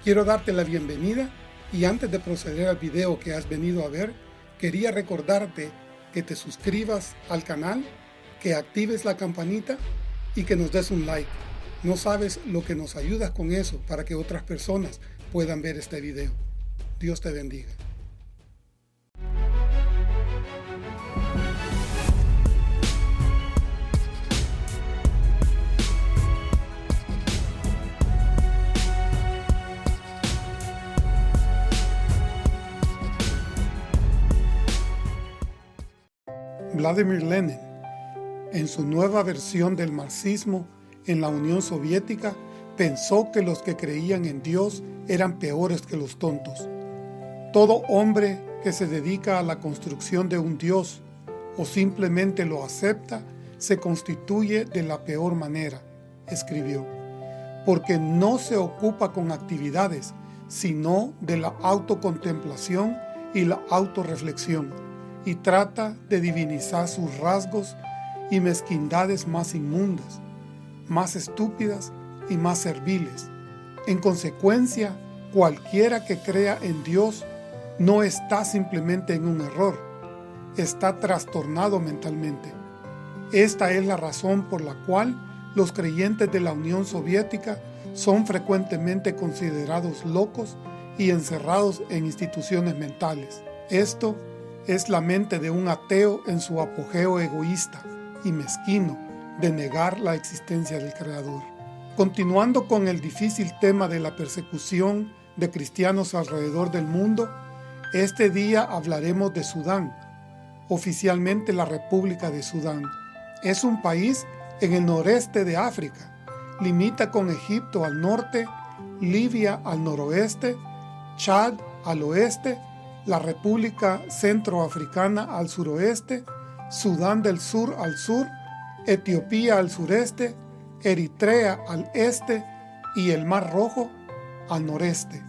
Quiero darte la bienvenida y antes de proceder al video que has venido a ver, quería recordarte que te suscribas al canal, que actives la campanita y que nos des un like. No sabes lo que nos ayudas con eso para que otras personas puedan ver este video. Dios te bendiga. Vladimir Lenin, en su nueva versión del marxismo en la Unión Soviética, pensó que los que creían en Dios eran peores que los tontos. Todo hombre que se dedica a la construcción de un Dios o simplemente lo acepta, se constituye de la peor manera, escribió, porque no se ocupa con actividades, sino de la autocontemplación y la autorreflexión, y trata de divinizar sus rasgos y mezquindades más inmundas, más estúpidas y más serviles. En consecuencia, cualquiera que crea en Dios no está simplemente en un error, está trastornado mentalmente. Esta es la razón por la cual los creyentes de la Unión Soviética son frecuentemente considerados locos y encerrados en instituciones mentales. Esto es la mente de un ateo en su apogeo egoísta y mezquino de negar la existencia del Creador. Continuando con el difícil tema de la persecución de cristianos alrededor del mundo, este día hablaremos de Sudán, oficialmente la República de Sudán. Es un país en el noreste de África. Limita con Egipto al norte, Libia al noroeste, Chad al oeste, la República Centroafricana al suroeste, Sudán del Sur al sur, Etiopía al sureste, Eritrea al este y el Mar Rojo al noreste.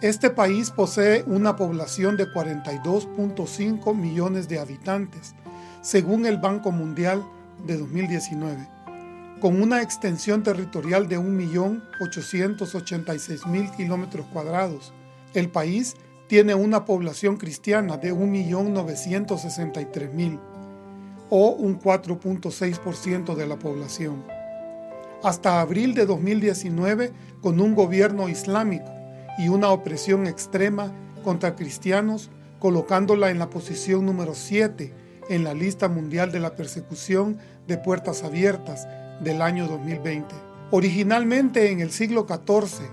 Este país posee una población de 42.5 millones de habitantes, según el Banco Mundial de 2019, con una extensión territorial de 1.886.000 kilómetros cuadrados. El país tiene una población cristiana de 1.963.000, o un 4.6% de la población. Hasta abril de 2019, con un gobierno islámico y una opresión extrema contra cristianos, colocándola en la posición número 7 en la lista mundial de la persecución de puertas abiertas del año 2020. Originalmente en el siglo XIV,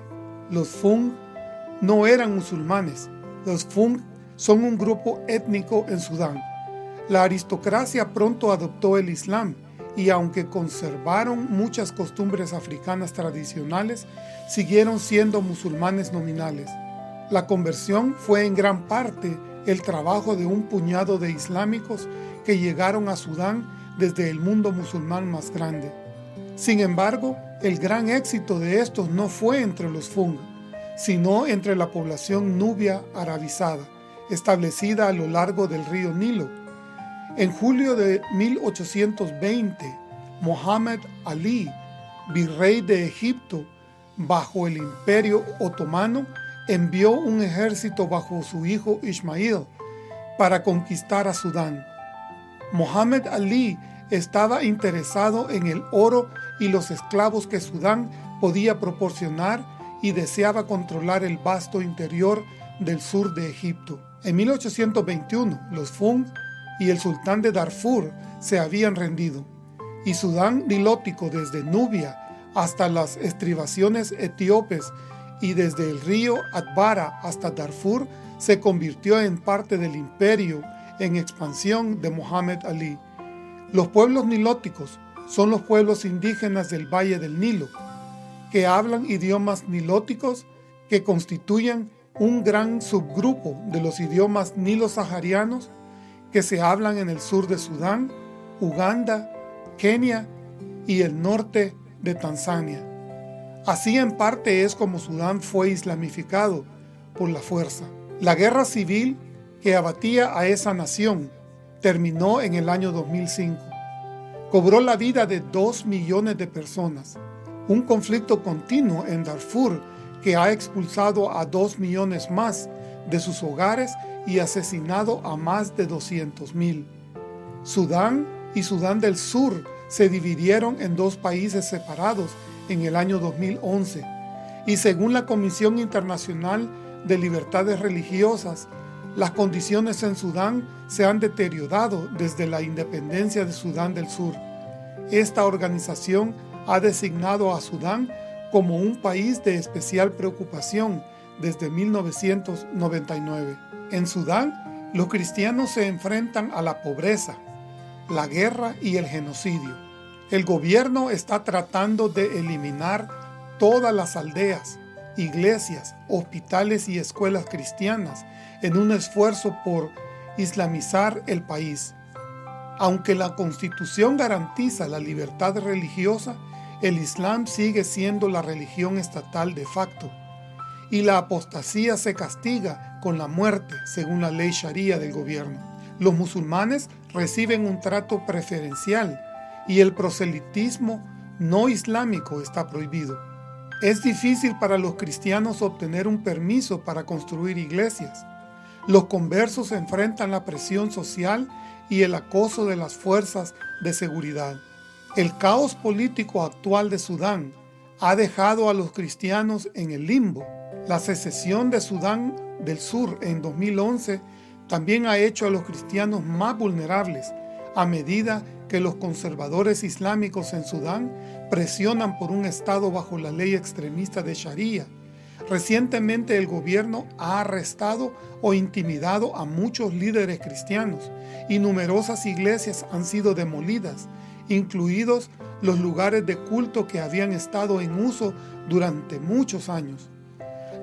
los Fung no eran musulmanes. Los Fung son un grupo étnico en Sudán. La aristocracia pronto adoptó el Islam y aunque conservaron muchas costumbres africanas tradicionales, siguieron siendo musulmanes nominales. La conversión fue en gran parte el trabajo de un puñado de islámicos que llegaron a Sudán desde el mundo musulmán más grande. Sin embargo, el gran éxito de estos no fue entre los Fung, sino entre la población nubia arabizada, establecida a lo largo del río Nilo. En julio de 1820, Mohammed Ali, virrey de Egipto bajo el Imperio Otomano, envió un ejército bajo su hijo Ismail para conquistar a Sudán. Mohammed Ali estaba interesado en el oro y los esclavos que Sudán podía proporcionar y deseaba controlar el vasto interior del sur de Egipto. En 1821, los Fung y el sultán de Darfur se habían rendido, y Sudán nilótico desde Nubia hasta las estribaciones etíopes y desde el río Atbara hasta Darfur se convirtió en parte del imperio en expansión de Mohammed Ali. Los pueblos nilóticos son los pueblos indígenas del Valle del Nilo, que hablan idiomas nilóticos que constituyen un gran subgrupo de los idiomas nilo-saharianos que se hablan en el sur de Sudán, Uganda, Kenia y el norte de Tanzania. Así en parte es como Sudán fue islamificado por la fuerza. La guerra civil que abatía a esa nación terminó en el año 2005. Cobró la vida de 2 millones de personas. Un conflicto continuo en Darfur que ha expulsado a 2 millones más de sus hogares y asesinado a más de 200,000. Sudán y Sudán del Sur se dividieron en 2 países separados en el año 2011, y según la Comisión Internacional de Libertades Religiosas, las condiciones en Sudán se han deteriorado desde la independencia de Sudán del Sur. Esta organización ha designado a Sudán como un país de especial preocupación desde 1999. En Sudán, los cristianos se enfrentan a la pobreza, la guerra y el genocidio. El gobierno está tratando de eliminar todas las aldeas, iglesias, hospitales y escuelas cristianas en un esfuerzo por islamizar el país. Aunque la Constitución garantiza la libertad religiosa, el Islam sigue siendo la religión estatal de facto, y la apostasía se castiga con la muerte según la ley sharia del gobierno. Los musulmanes reciben un trato preferencial y el proselitismo no islámico está prohibido. Es difícil para los cristianos obtener un permiso para construir iglesias. Los conversos enfrentan la presión social y el acoso de las fuerzas de seguridad. El caos político actual de Sudán ha dejado a los cristianos en el limbo. La secesión de Sudán del Sur en 2011 también ha hecho a los cristianos más vulnerables a medida que los conservadores islámicos en Sudán presionan por un Estado bajo la ley extremista de Sharia. Recientemente el gobierno ha arrestado o intimidado a muchos líderes cristianos y numerosas iglesias han sido demolidas, incluidos los lugares de culto que habían estado en uso durante muchos años.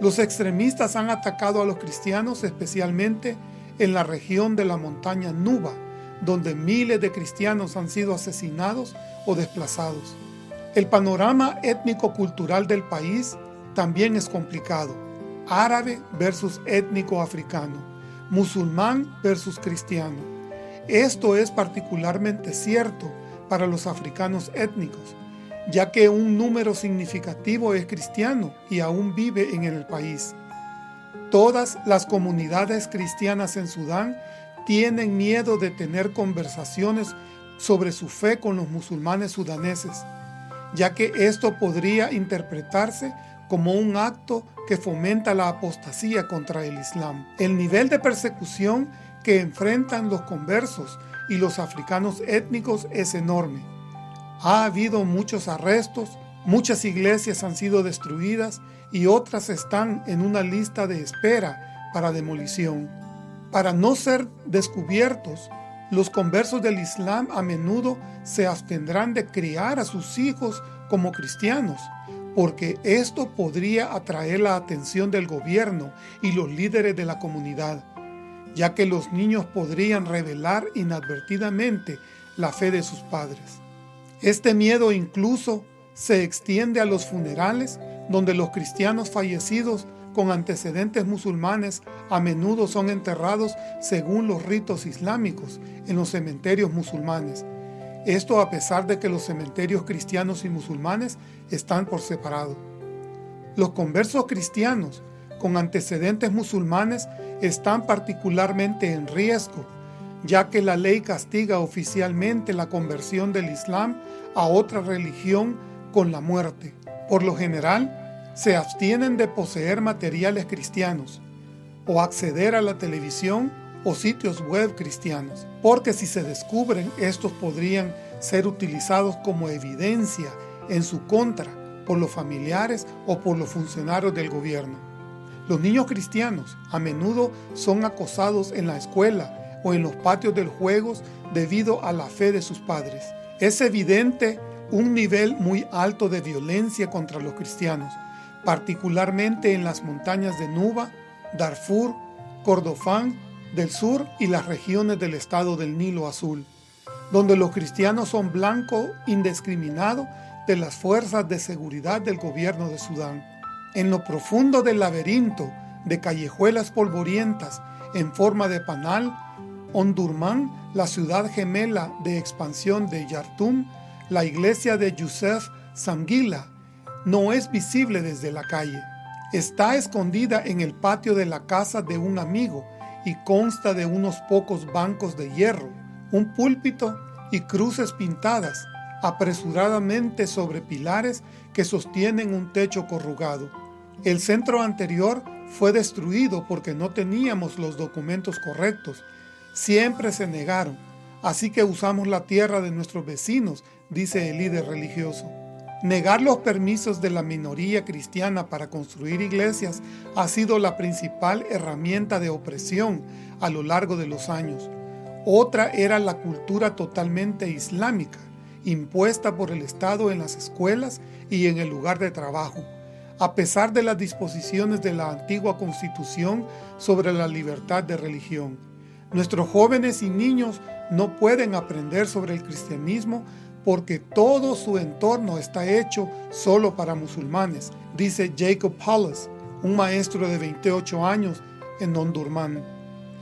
Los extremistas han atacado a los cristianos especialmente en la región de la montaña Nuba, donde miles de cristianos han sido asesinados o desplazados. El panorama étnico-cultural del país también es complicado. Árabe versus étnico africano, musulmán versus cristiano. Esto es particularmente cierto para los africanos étnicos, ya que un número significativo es cristiano y aún vive en el país. Todas las comunidades cristianas en Sudán tienen miedo de tener conversaciones sobre su fe con los musulmanes sudaneses, ya que esto podría interpretarse como un acto que fomenta la apostasía contra el Islam. El nivel de persecución que enfrentan los conversos y los africanos étnicos es enorme. Ha habido muchos arrestos, muchas iglesias han sido destruidas y otras están en una lista de espera para demolición. Para no ser descubiertos, los conversos del Islam a menudo se abstendrán de criar a sus hijos como cristianos, porque esto podría atraer la atención del gobierno y los líderes de la comunidad, ya que los niños podrían revelar inadvertidamente la fe de sus padres. Este miedo incluso se extiende a los funerales, donde los cristianos fallecidos con antecedentes musulmanes a menudo son enterrados según los ritos islámicos en los cementerios musulmanes. Esto a pesar de que los cementerios cristianos y musulmanes están por separado. Los conversos cristianos con antecedentes musulmanes están particularmente en riesgo, ya que la ley castiga oficialmente la conversión del Islam a otra religión con la muerte. Por lo general, se abstienen de poseer materiales cristianos o acceder a la televisión o sitios web cristianos, porque si se descubren, estos podrían ser utilizados como evidencia en su contra por los familiares o por los funcionarios del gobierno. Los niños cristianos a menudo son acosados en la escuela o en los patios de juegos debido a la fe de sus padres. Es evidente un nivel muy alto de violencia contra los cristianos, particularmente en las montañas de Nuba, Darfur, Kordofán del Sur y las regiones del estado del Nilo Azul, donde los cristianos son blanco indiscriminado de las fuerzas de seguridad del gobierno de Sudán. En lo profundo del laberinto de callejuelas polvorientas en forma de panal, Omdurmán, la ciudad gemela de expansión de Yartum, la iglesia de Yusef Samgila, no es visible desde la calle. Está escondida en el patio de la casa de un amigo y consta de unos pocos bancos de hierro, un púlpito y cruces pintadas apresuradamente sobre pilares que sostienen un techo corrugado. El centro anterior fue destruido porque no teníamos los documentos correctos. Siempre se negaron, así que usamos la tierra de nuestros vecinos, dice el líder religioso. Negar los permisos de la minoría cristiana para construir iglesias ha sido la principal herramienta de opresión a lo largo de los años. Otra era la cultura totalmente islámica, impuesta por el Estado en las escuelas y en el lugar de trabajo, a pesar de las disposiciones de la antigua Constitución sobre la libertad de religión. Nuestros jóvenes y niños no pueden aprender sobre el cristianismo porque todo su entorno está hecho solo para musulmanes, dice Jacob Paulus, un maestro de 28 años en Omdurmán.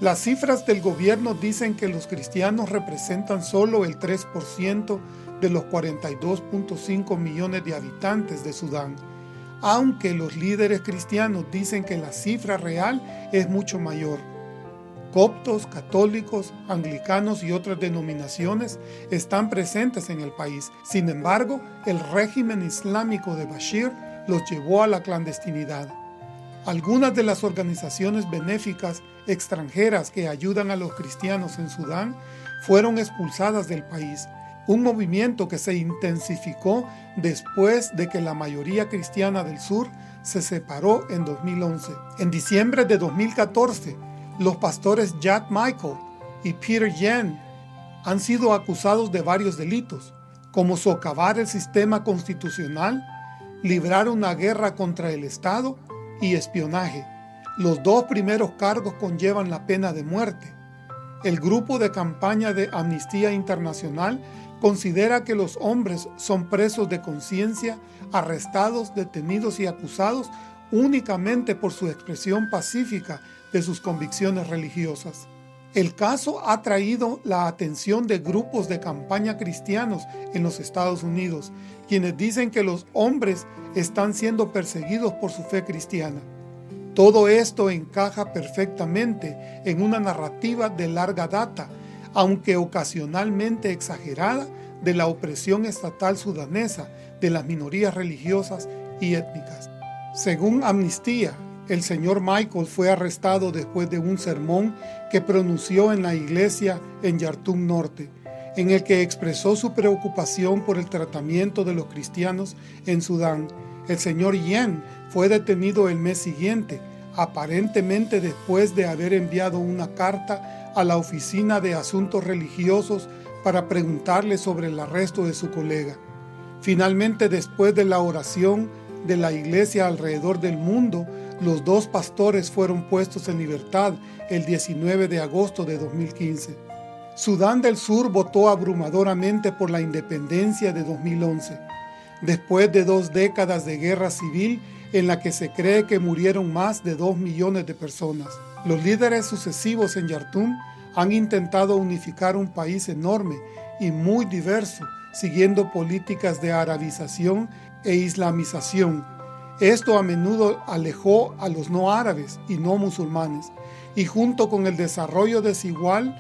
Las cifras del gobierno dicen que los cristianos representan solo el 3% de los 42.5 millones de habitantes de Sudán, aunque los líderes cristianos dicen que la cifra real es mucho mayor. Coptos, católicos, anglicanos y otras denominaciones están presentes en el país. Sin embargo, el régimen islámico de Bashir los llevó a la clandestinidad. Algunas de las organizaciones benéficas extranjeras que ayudan a los cristianos en Sudán fueron expulsadas del país, un movimiento que se intensificó después de que la mayoría cristiana del sur se separó en 2011. En diciembre de 2014, los pastores Jack Michael y Peter Yan han sido acusados de varios delitos, como socavar el sistema constitucional, librar una guerra contra el Estado y espionaje. Los dos primeros cargos conllevan la pena de muerte. El grupo de campaña de Amnistía Internacional considera que los hombres son presos de conciencia, arrestados, detenidos y acusados únicamente por su expresión pacífica de sus convicciones religiosas. El caso ha traído la atención de grupos de campaña cristianos en los Estados Unidos, quienes dicen que los hombres están siendo perseguidos por su fe cristiana. Todo esto encaja perfectamente en una narrativa de larga data, aunque ocasionalmente exagerada, de la opresión estatal sudanesa de las minorías religiosas y étnicas. Según Amnistía, el señor Michael fue arrestado después de un sermón que pronunció en la iglesia en Yartum Norte, en el que expresó su preocupación por el tratamiento de los cristianos en Sudán. El señor Yen fue detenido el mes siguiente, aparentemente después de haber enviado una carta a la Oficina de Asuntos Religiosos para preguntarle sobre el arresto de su colega. Finalmente, después de la oración de la iglesia alrededor del mundo, los dos pastores fueron puestos en libertad el 19 de agosto de 2015. Sudán del Sur votó abrumadoramente por la independencia de 2011, después de 2 décadas de guerra civil en la que se cree que murieron más de 2 millones de personas. Los líderes sucesivos en Yartum han intentado unificar un país enorme y muy diverso, siguiendo políticas de arabización e islamización. Esto a menudo alejó a los no árabes y no musulmanes, y junto con el desarrollo desigual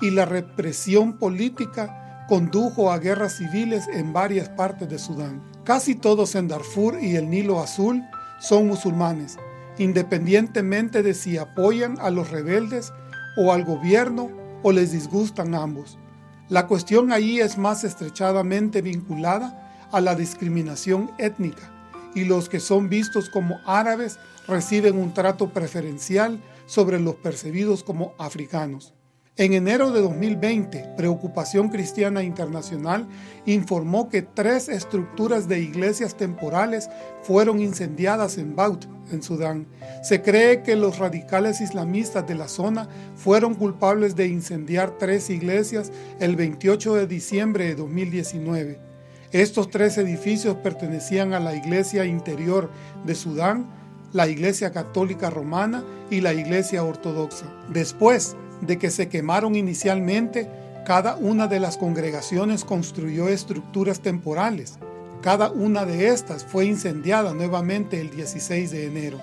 y la represión política, condujo a guerras civiles en varias partes de Sudán. Casi todos en Darfur y el Nilo Azul son musulmanes, independientemente de si apoyan a los rebeldes o al gobierno o les disgustan ambos. La cuestión ahí es más estrechadamente vinculada a la discriminación étnica, y los que son vistos como árabes reciben un trato preferencial sobre los percibidos como africanos. En enero de 2020, Preocupación Cristiana Internacional informó que 3 estructuras de iglesias temporales fueron incendiadas en Baut, en Sudán. Se cree que los radicales islamistas de la zona fueron culpables de incendiar 3 iglesias el 28 de diciembre de 2019. Estos 3 edificios pertenecían a la Iglesia Interior de Sudán, la Iglesia Católica Romana y la Iglesia Ortodoxa. Después de que se quemaron inicialmente, cada una de las congregaciones construyó estructuras temporales. Cada una de estas fue incendiada nuevamente el 16 de enero.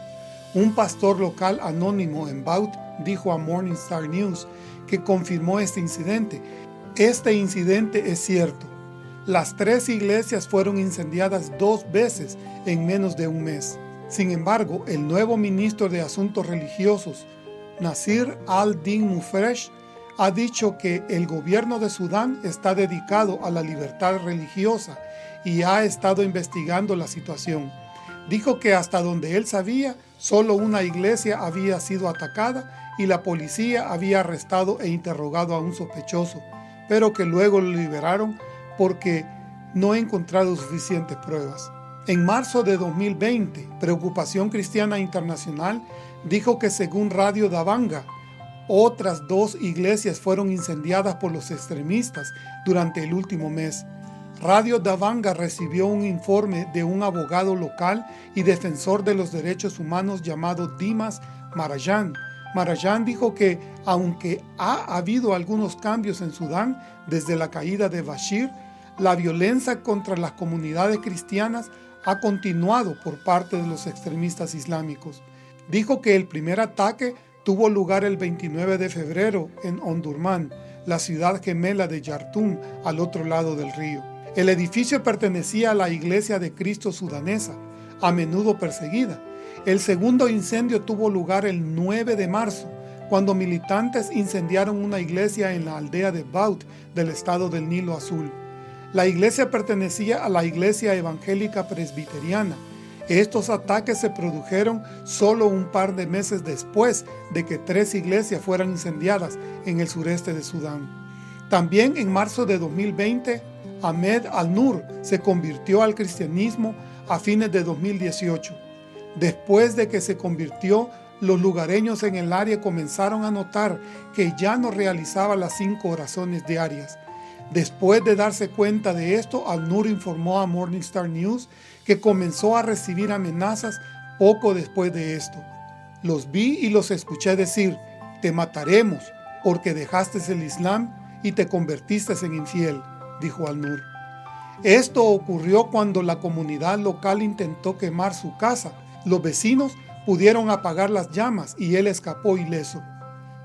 Un pastor local anónimo en Baut dijo a Morning Star News que confirmó este incidente. Este incidente es cierto. Las 3 iglesias fueron incendiadas 2 veces en menos de un mes. Sin embargo, el nuevo ministro de Asuntos Religiosos, Nasir al-Din Mufresh, ha dicho que el gobierno de Sudán está dedicado a la libertad religiosa y ha estado investigando la situación. Dijo que hasta donde él sabía, solo una iglesia había sido atacada y la policía había arrestado e interrogado a un sospechoso, pero que luego lo liberaron porque no ha encontrado suficientes pruebas. En marzo de 2020, Preocupación Cristiana Internacional dijo que según Radio Davanga, otras 2 iglesias fueron incendiadas por los extremistas durante el último mes. Radio Davanga recibió un informe de un abogado local y defensor de los derechos humanos llamado Dimas Marajan. Marajan dijo que aunque ha habido algunos cambios en Sudán desde la caída de Bashir, la violencia contra las comunidades cristianas ha continuado por parte de los extremistas islámicos. Dijo que el primer ataque tuvo lugar el 29 de febrero en Omdurman, la ciudad gemela de Yartum, al otro lado del río. El edificio pertenecía a la Iglesia de Cristo sudanesa, a menudo perseguida. El segundo incendio tuvo lugar el 9 de marzo, cuando militantes incendiaron una iglesia en la aldea de Baut del estado del Nilo Azul. La iglesia pertenecía a la Iglesia Evangélica Presbiteriana. Estos ataques se produjeron solo un par de meses después de que 3 iglesias fueran incendiadas en el sureste de Sudán. También en marzo de 2020, Ahmed al-Nur se convirtió al cristianismo a fines de 2018. Después de que se convirtió, los lugareños en el área comenzaron a notar que ya no realizaba las 5 oraciones diarias. Después de darse cuenta de esto, al-Nur informó a Morning Star News que comenzó a recibir amenazas poco después de esto. Los vi y los escuché decir: te mataremos porque dejaste el Islam y te convertiste en infiel, dijo al-Nur. Esto ocurrió cuando la comunidad local intentó quemar su casa. Los vecinos pudieron apagar las llamas y él escapó ileso.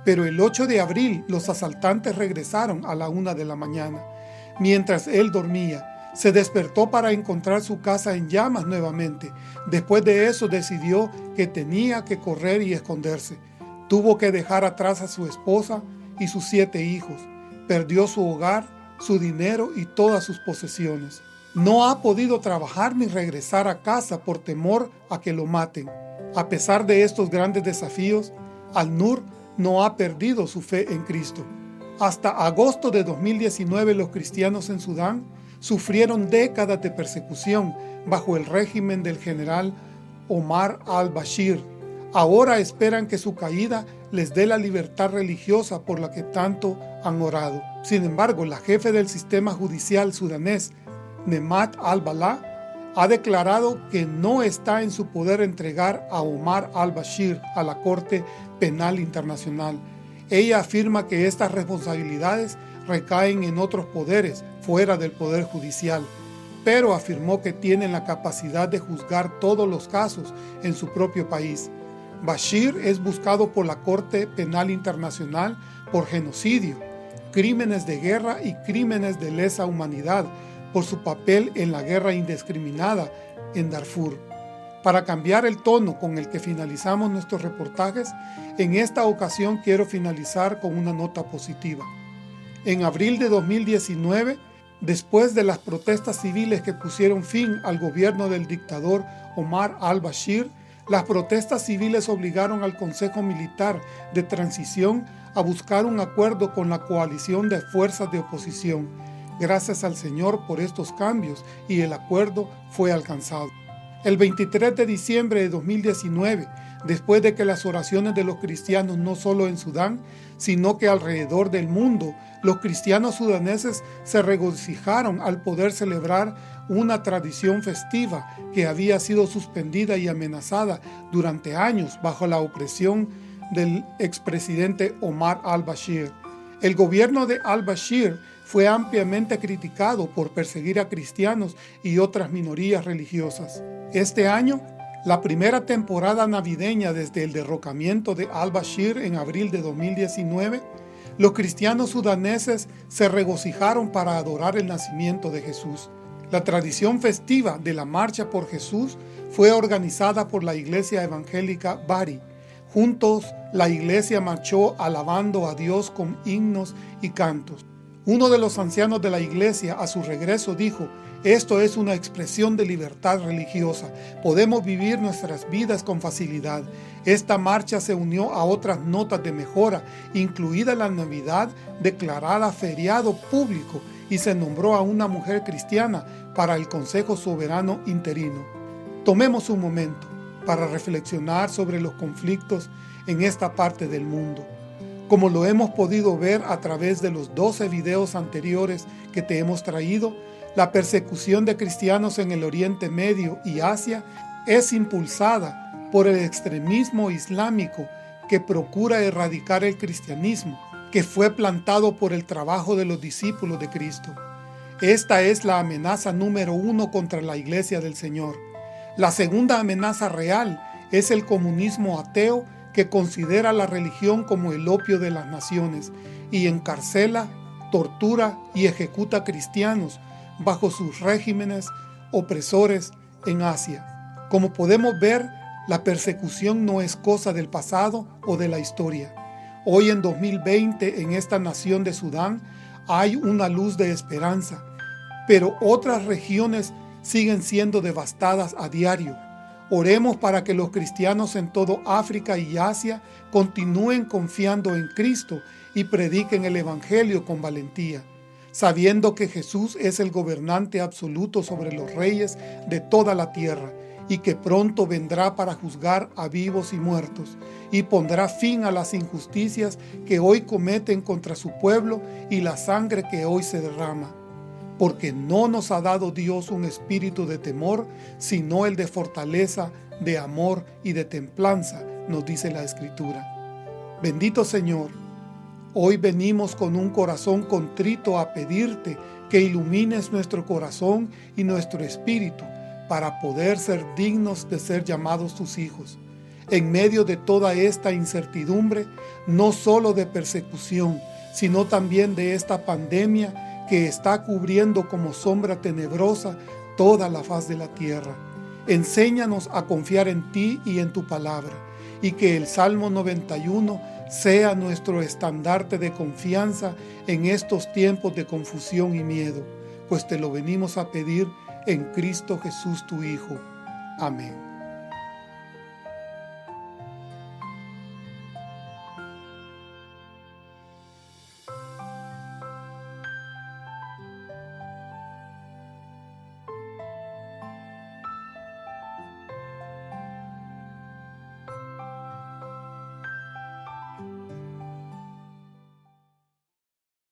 Pero el 8 de abril los asaltantes regresaron a la 1 de la mañana. Mientras él dormía, se despertó para encontrar su casa en llamas nuevamente. Después de eso decidió que tenía que correr y esconderse. Tuvo que dejar atrás a su esposa y sus 7 hijos. Perdió su hogar, su dinero y todas sus posesiones. No ha podido trabajar ni regresar a casa por temor a que lo maten. A pesar de estos grandes desafíos, al-Nur no ha perdido su fe en Cristo. Hasta agosto de 2019 los cristianos en Sudán sufrieron décadas de persecución bajo el régimen del general Omar al-Bashir. Ahora esperan que su caída les dé la libertad religiosa por la que tanto han orado. Sin embargo, la jefe del sistema judicial sudanés, Nemat al-Balagh, ha declarado que no está en su poder entregar a Omar al-Bashir a la Corte Penal Internacional. Ella afirma que estas responsabilidades recaen en otros poderes fuera del poder judicial, pero afirmó que tienen la capacidad de juzgar todos los casos en su propio país. Bashir es buscado por la Corte Penal Internacional por genocidio, crímenes de guerra y crímenes de lesa humanidad, por su papel en la guerra indiscriminada en Darfur. Para cambiar el tono con el que finalizamos nuestros reportajes, en esta ocasión quiero finalizar con una nota positiva. En abril de 2019, después de las protestas civiles que pusieron fin al gobierno del dictador Omar al-Bashir, las protestas civiles obligaron al Consejo Militar de Transición a buscar un acuerdo con la coalición de fuerzas de oposición. Gracias al Señor por estos cambios y el acuerdo fue alcanzado. El 23 de diciembre de 2019, después de que las oraciones de los cristianos no solo en Sudán, sino que alrededor del mundo, los cristianos sudaneses se regocijaron al poder celebrar una tradición festiva que había sido suspendida y amenazada durante años bajo la opresión del expresidente Omar al-Bashir. El gobierno de al-Bashir fue ampliamente criticado por perseguir a cristianos y otras minorías religiosas. Este año, La primera temporada navideña desde el derrocamiento de al-Bashir en abril de 2019, los cristianos sudaneses se regocijaron para adorar el nacimiento de Jesús. La tradición festiva de la Marcha por Jesús fue organizada por la iglesia evangélica Bari. Juntos, la iglesia marchó alabando a Dios con himnos y cantos. Uno de los ancianos de la iglesia, a su regreso, dijo: «Esto es una expresión de libertad religiosa. Podemos vivir nuestras vidas con facilidad». Esta marcha se unió a otras notas de mejora, incluida la Navidad, declarada feriado público, y se nombró a una mujer cristiana para el Consejo Soberano Interino. Tomemos un momento para reflexionar sobre los conflictos en esta parte del mundo. Como lo hemos podido ver a través de los 12 videos anteriores que te hemos traído, la persecución de cristianos en el Oriente Medio y Asia es impulsada por el extremismo islámico que procura erradicar el cristianismo, que fue plantado por el trabajo de los discípulos de Cristo. Esta es la amenaza número 1 contra la Iglesia del Señor. La segunda amenaza real es el comunismo ateo, que considera la religión como el opio de las naciones y encarcela, tortura y ejecuta cristianos bajo sus regímenes opresores en Asia. Como podemos ver, la persecución no es cosa del pasado o de la historia. Hoy en 2020, en esta nación de Sudán, hay una luz de esperanza, pero otras regiones siguen siendo devastadas a diario. Oremos para que los cristianos en todo África y Asia continúen confiando en Cristo y prediquen el Evangelio con valentía, sabiendo que Jesús es el gobernante absoluto sobre los reyes de toda la tierra y que pronto vendrá para juzgar a vivos y muertos y pondrá fin a las injusticias que hoy cometen contra su pueblo y la sangre que hoy se derrama. Porque no nos ha dado Dios un espíritu de temor, sino el de fortaleza, de amor y de templanza, nos dice la Escritura. Bendito Señor, hoy venimos con un corazón contrito a pedirte que ilumines nuestro corazón y nuestro espíritu para poder ser dignos de ser llamados tus hijos. En medio de toda esta incertidumbre, no solo de persecución, sino también de esta pandemia que está cubriendo como sombra tenebrosa toda la faz de la tierra. Enséñanos a confiar en ti y en tu palabra, y que el Salmo 91 sea nuestro estandarte de confianza en estos tiempos de confusión y miedo, pues te lo venimos a pedir en Cristo Jesús tu Hijo. Amén.